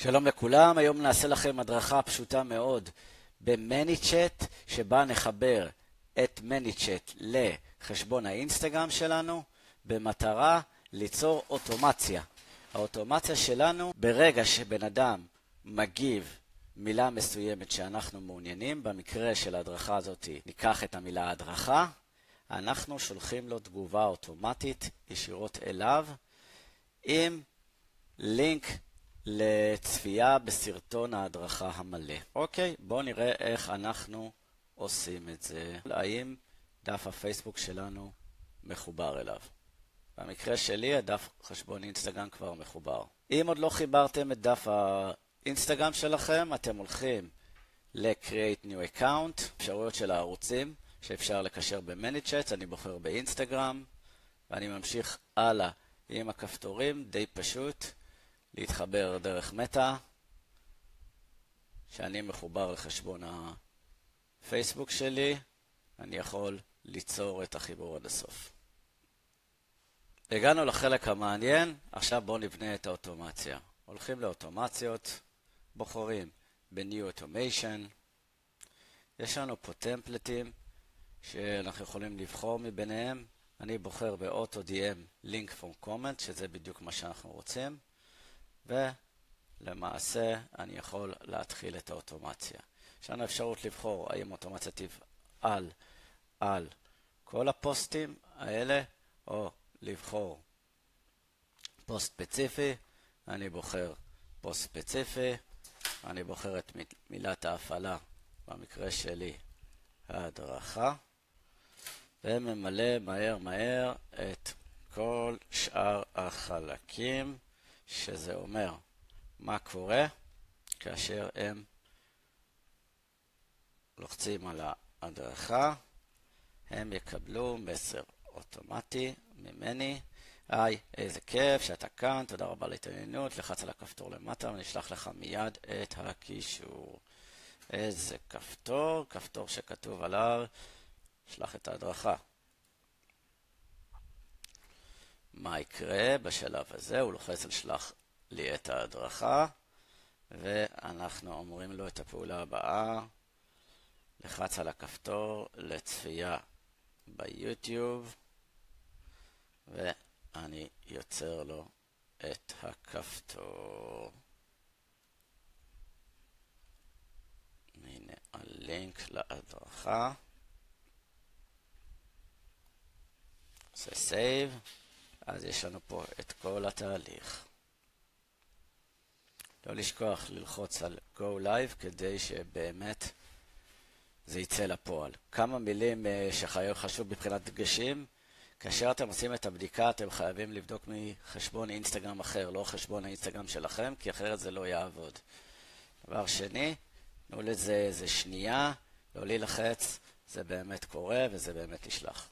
שלום לכולם, היום נעשה לכם הדרכה פשוטה מאוד במניצ'אט, שבה נחבר את מניצ'אט לחשבון האינסטגרם שלנו, במטרה ליצור אוטומציה. האוטומציה שלנו, ברגע שבן אדם מגיב מילה מסוימת שאנחנו מעוניינים, במקרה של ההדרכה הזאת ניקח את המילה הדרכה, אנחנו שולחים לו תגובה אוטומטית ישירות אליו עם לינק לצפייה בסרטון ההדרכה המלא. אוקיי, בואו נראה איך אנחנו עושים את זה. האם דף הפייסבוק שלנו מחובר אליו? במקרה שלי, הדף חשבון אינסטגרם כבר מחובר. אם עוד לא חיברתם את דף האינסטגרם שלכם, אתם הולכים ל-Create New Account, אפשרויות של הערוצים שאפשר לקשר במניצ'אט. אני בוחר באינסטגרם, ואני ממשיך הלאה עם הכפתורים, די פשוט. להתחבר דרך מטא, שאני מחובר לחשבון הפייסבוק שלי, אני יכול ליצור את החיבור עד הסוף. הגענו לחלק המעניין, עכשיו בואו נבנה את האוטומציה. הולכים לאוטומציות, בוחרים ב-New Automation, יש לנו פה טמפלטים שאנחנו יכולים לבחור מביניהם, אני בוחר ב-AutoDM Link from Comment, שזה בדיוק מה שאנחנו רוצים. ולמעשה אני יכול להתחיל את האוטומציה. יש לנו אפשרות לבחור האם האוטומציה תפעל על כל הפוסטים האלה, או לבחור פוסט ספציפי. אני בוחר פוסט ספציפי, אני בוחר את מילת ההפעלה, במקרה שלי ההדרכה, וממלא מהר את כל שאר החלקים, שזה אומר מה קורה כאשר הם לוחצים על ההדרכה. הם יקבלו מסר אוטומטי ממני: היי, איזה כיף שאתה כאן, תודה רבה להתעניינות, לחץ על הכפתור למטה ונשלח לך מיד את הקישור. איזה כפתור? כפתור שכתוב עליו שלח את ההדרכה. מה יקרה בשלב הזה? הוא לוחץ על שלח לי את ההדרכה, ואנחנו אומרים לו את הפעולה הבאה: לחץ על הכפתור לצפייה ביוטיוב, ואני יוצר לו את הכפתור. הנה הלינק להדרכה. עושה סייב. אז יש לנו פה את כל התהליך. לא לשכוח ללחוץ על Go Live כדי שבאמת זה יצא לפועל. כמה מילים שחשוב מבחינת דגשים: כאשר אתם עושים את הבדיקה אתם חייבים לבדוק מחשבון אינסטגרם אחר, לא חשבון האינסטגרם שלכם, כי אחרת זה לא יעבוד. דבר שני, תנו לזה איזה שנייה, לא להילחץ, זה באמת קורה וזה באמת נשלח.